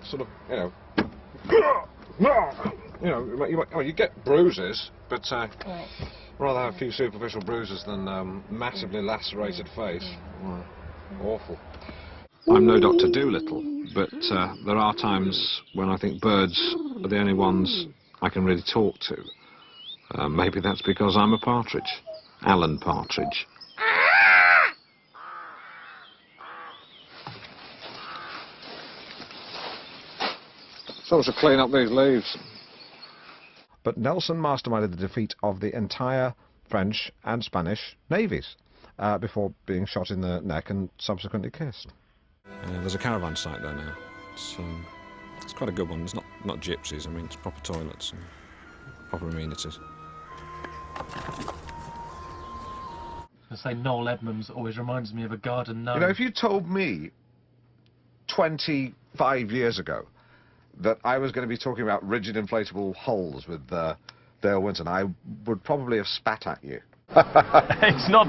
Sort of, you get bruises, but rather have a few superficial bruises than massively lacerated face. Awful. I'm no Dr. Dolittle, but there are times when I think birds are the only ones I can really talk to. Maybe that's because I'm a partridge. Alan Partridge. Someone should clean up these leaves. But Nelson masterminded the defeat of the entire French and Spanish navies before being shot in the neck and subsequently kissed. There's a caravan site there now. It's quite a good one. It's not gypsies. I mean, it's proper toilets and proper amenities. I say Noel Edmonds always reminds me of a garden gnome. You know, if you told me 25 years ago that I was going to be talking about rigid inflatable hulls with Dale Winton, I would probably have spat at you. It's not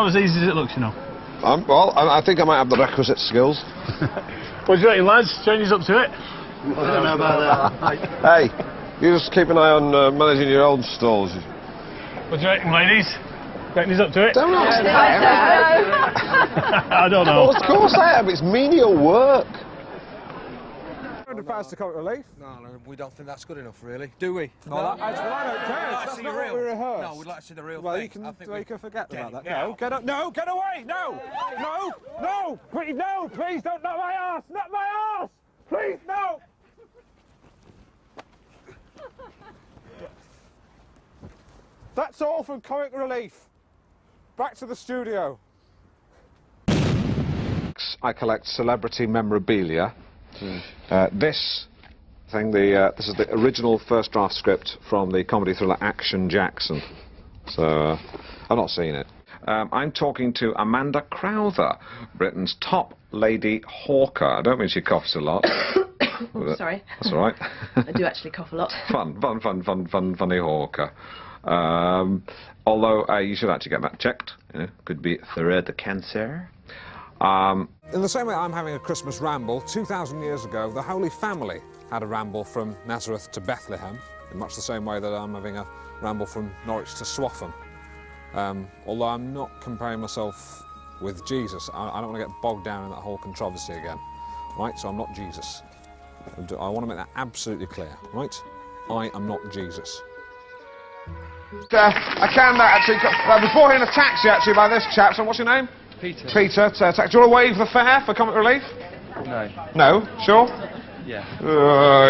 as easy as it looks, you know. Well, I think I might have the requisite skills. What do you reckon, lads? Chaney's up to it? I don't know about that. Hey, you just keep an eye on managing your own stalls. What do you reckon, ladies? Reckon he's up to it? Don't ask I don't know. Well, of course I am. It's menial work. £100 to Comic Relief? No, we don't think that's good enough, really, do we? No, I don't care. That's not what we rehearsed. No, we'd like to see the real well, thing. You can forget about that. No, get up. No, get away! No! No! No! Please, no! Please don't knock my ass! Not my ass! Please, no! That's all from Comic Relief. Back to the studio. I collect celebrity memorabilia. This thing, this is the original first draft script from the comedy thriller Action Jackson. So, I've not seen it. I'm talking to Amanda Crowther, Britain's top lady hawker. I don't mean she coughs a lot. Oh, sorry. That's all right. I do actually cough a lot. Funny hawker. Although you should actually get that checked. Could be throat cancer. In the same way I'm having a Christmas ramble, 2,000 years ago, the Holy Family had a ramble from Nazareth to Bethlehem, in much the same way that I'm having a ramble from Norwich to Swaffham. Although I'm not comparing myself with Jesus, I don't want to get bogged down in that whole controversy again, right? So I'm not Jesus. I want to make that absolutely clear, right? I am not Jesus. I can actually, before here in a taxi actually by this chap, so what's your name? Peter. Peter, do you want to waive the fare for Comic Relief? No. No? Sure? Yeah.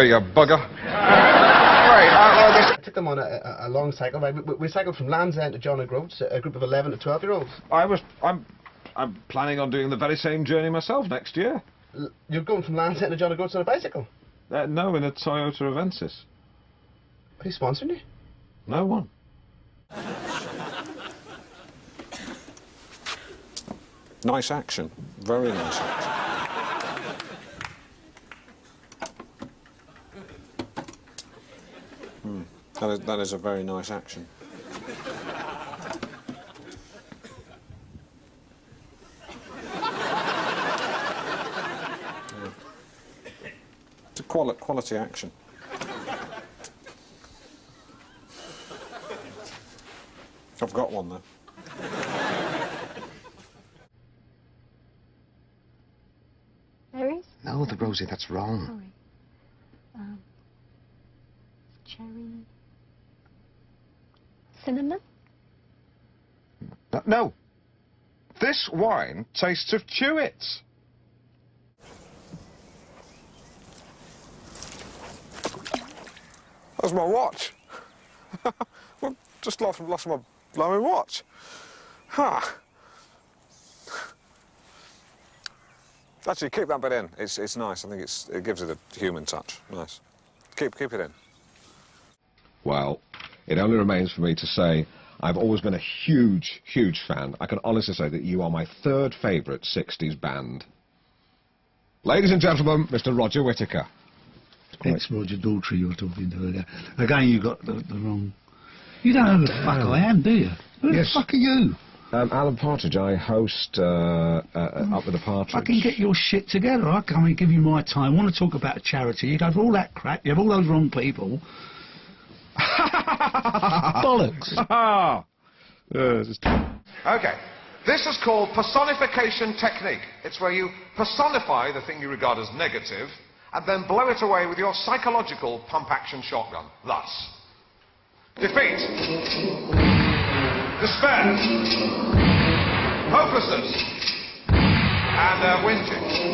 You bugger. I took them on a long cycle. We cycled from Land's End to John O'Groats, a group of 11 to 12-year-olds. I'm planning on doing the very same journey myself next year. You're going from Land's End to John O'Groats on a bicycle? No, in a Toyota Avensis. Are you sponsoring you? No one. Nice action. Very nice action. That is a very nice action. It's a quality action. I've got one though. Berries? No, the Rosie, that's wrong. Sorry. Cherry. Cinnamon? No. This wine tastes of chewits. That's my watch. Well, just lost my blooming watch. Ha! Actually, keep that bit in. It's nice. I think it gives it a human touch. Nice. Keep it in. Well, it only remains for me to say I've always been a huge, huge fan. I can honestly say that you are my third favourite 60s band. Ladies and gentlemen, Mr. Roger Whittaker. It's Roger Daltrey you're talking to again. Again, you got the wrong... You don't know who the fuck I am, do you? Who the fuck are you? Alan Partridge, I host Up with the Partridge. I can get your shit together. I come and give you my time. I want to talk about a charity. You go for all that crap. You have all those wrong people. Bollocks. Okay. This is called personification technique. It's where you personify the thing you regard as negative and then blow it away with your psychological pump-action shotgun. Thus. Defeat. Despair. Hopelessness. And whinging.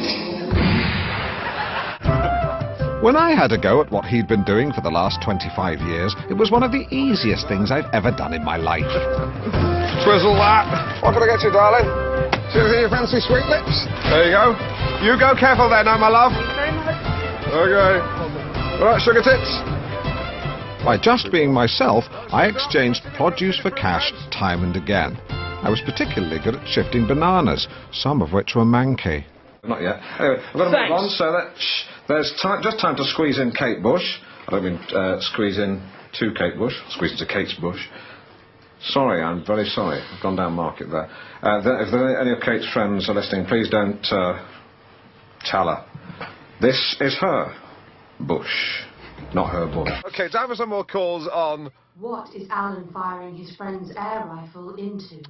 When I had a go at what he'd been doing for the last 25 years, it was one of the easiest things I've ever done in my life. Twizzle that. What can I get you, darling? Anything you fancy, sweet lips? There you go. You go careful there now, my love. Very much. Okay. All right, sugar tits. By just being myself, I exchanged produce for cash time and again. I was particularly good at shifting bananas, some of which were manky. Not yet. Anyway, I've got to move on so that there's just time to squeeze in Kate Bush. I don't mean squeeze in to Kate Bush, squeeze into Kate's bush. Sorry, I'm very sorry. I've gone down market there. If there are any of Kate's friends are listening, please don't tell her. This is her bush, not her bush. Okay, time for some more calls on... What is Alan firing his friend's air rifle into?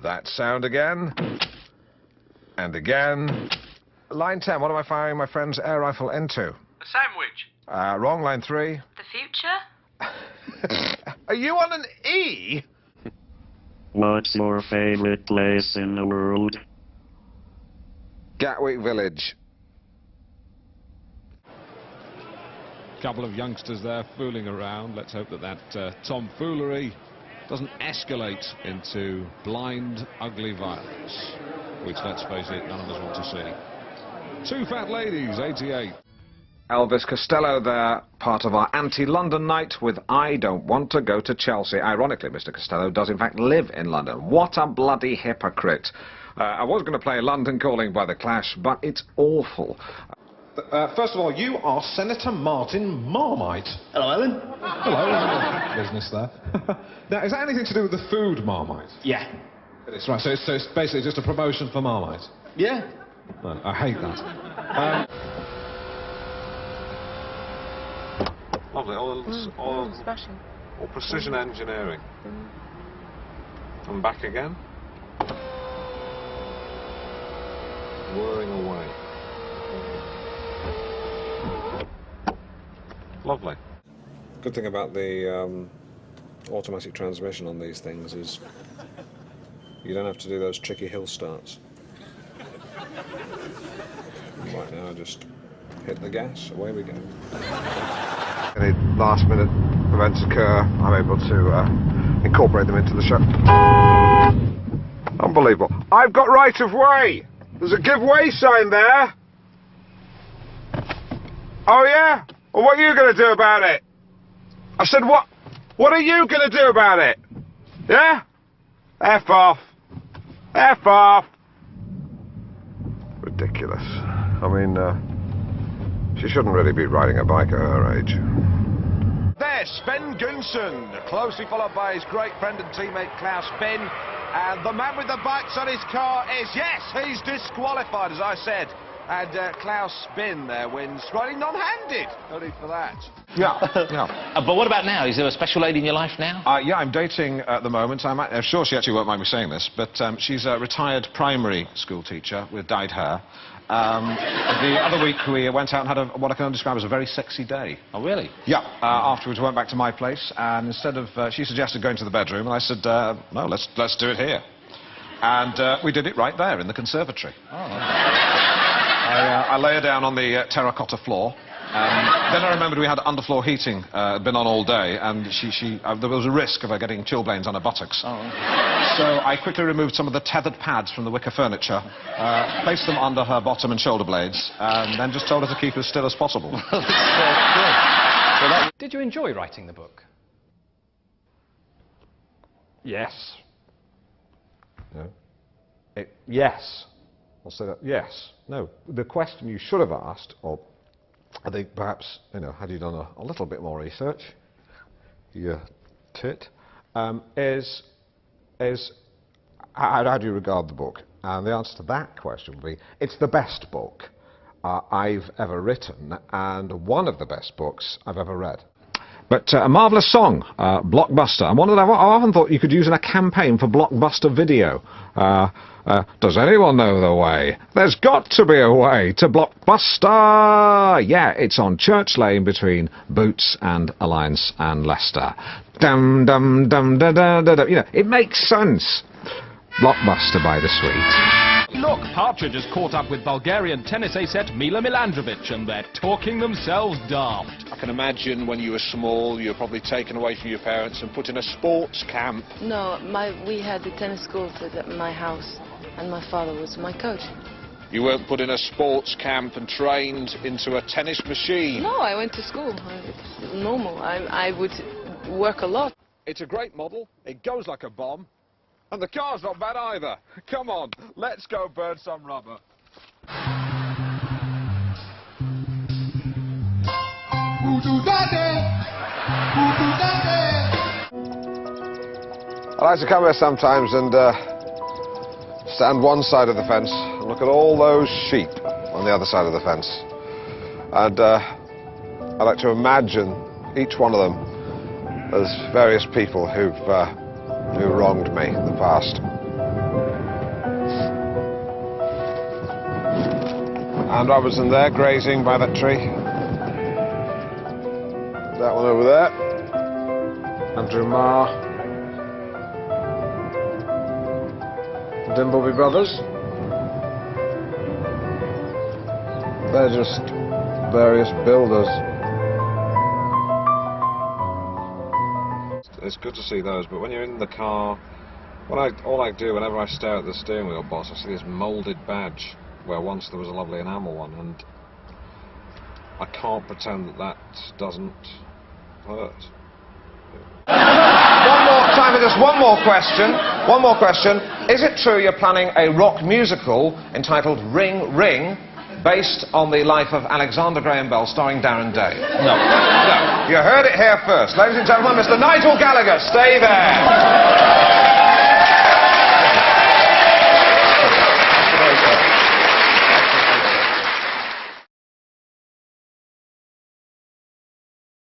That sound again. And again. Line 10, what am I firing my friend's air rifle into? A sandwich. Wrong, line 3. The future? Are you on an E? What's your favorite place in the world? Gatwick Village. Couple of youngsters there fooling around. Let's hope that tomfoolery doesn't escalate into blind, ugly violence, which, let's face it, none of us want to see. Two fat ladies, 88. Elvis Costello there, part of our anti-London night with I Don't Want to Go to Chelsea. Ironically, Mr. Costello does in fact live in London. What a bloody hypocrite. I was going to play London Calling by The Clash, but it's awful. First of all, you are Senator Martin Marmite. Hello, Alan. Hello. Business there. Now, is that anything to do with the food Marmite? Yeah. It is, right, so it's basically just a promotion for Marmite? Yeah. No, I hate that. Lovely, all precision engineering. And back again. Whirring away. Lovely. Good thing about the automatic transmission on these things is you don't have to do those tricky hill starts. Right now, just hit the gas, away we go. Any last minute events occur, I'm able to incorporate them into the show. Unbelievable. I've got right of way! There's a give way sign there! Oh yeah? Well, what are you going to do about it? I said, what are you going to do about it? Yeah? F off. F off. Ridiculous. I mean, she shouldn't really be riding a bike at her age. There, Sven Gunsen, closely followed by his great friend and teammate Klaus Finn. And the man with the bikes on his car is, yes, he's disqualified, as I said. And Klaus Spin there wins, riding non-handed. No need for that. Yeah, yeah. But what about now? Is there a special lady in your life now? Yeah, I'm dating at the moment. I'm sure she actually won't mind me saying this, but she's a retired primary school teacher with dyed hair. The other week we went out and had what I can only describe as a very sexy day. Oh, really? Yeah. Afterwards we went back to my place, and instead of... she suggested going to the bedroom, and I said, no, let's do it here. And we did it right there in the conservatory. Oh. I lay her down on the terracotta floor. Then I remembered we had underfloor heating, been on all day, and there was a risk of her getting chilblains on her buttocks. Oh. So I quickly removed some of the tethered pads from the wicker furniture, placed them under her bottom and shoulder blades, and then just told her to keep as still as possible. Good. Did you enjoy writing the book? Yes. No. Yes. I'll say that. Yes. No. The question you should have asked, or I think perhaps, had you done a little bit more research, you tit, is How do you regard the book? And the answer to that question would be, it's the best book I've ever written, and one of the best books I've ever read. But a marvellous song, Blockbuster, and one that I've often thought you could use in a campaign for Blockbuster Video. Does anyone know the way? There's got to be a way to Blockbuster! Yeah, it's on Church Lane between Boots and Alliance and Leicester. Dum dum dum da da da da. You know, it makes sense. Blockbuster by the Sweet. Look, Partridge has caught up with Bulgarian tennis ace Mila Milandrovic, and they're talking themselves daft. I can imagine when you were small, you were probably taken away from your parents and put in a sports camp. No, we had the tennis court at my house, and my father was my coach. You weren't put in a sports camp and trained into a tennis machine? No, I went to school. It's normal. I would work a lot. It's a great model. It goes like a bomb. And the car's not bad either. Come on, let's go burn some rubber. I like to come here sometimes and stand one side of the fence and look at all those sheep on the other side of the fence. And I like to imagine each one of them as various people who wronged me in the past. And Robertson there, grazing by that tree. That one over there. Andrew Marr. Dimbleby Brothers. They're just various builders. It's good to see those, but when you're in the car, all I do whenever I stare at the steering wheel boss, I see this moulded badge where once there was a lovely enamel one, and I can't pretend that doesn't hurt. Time for just one more question. One more question. Is it true you're planning a rock musical entitled Ring Ring, based on the life of Alexander Graham Bell, starring Darren Day? No. No. You heard it here first. Ladies and gentlemen, Mr. Nigel Gallagher, stay there.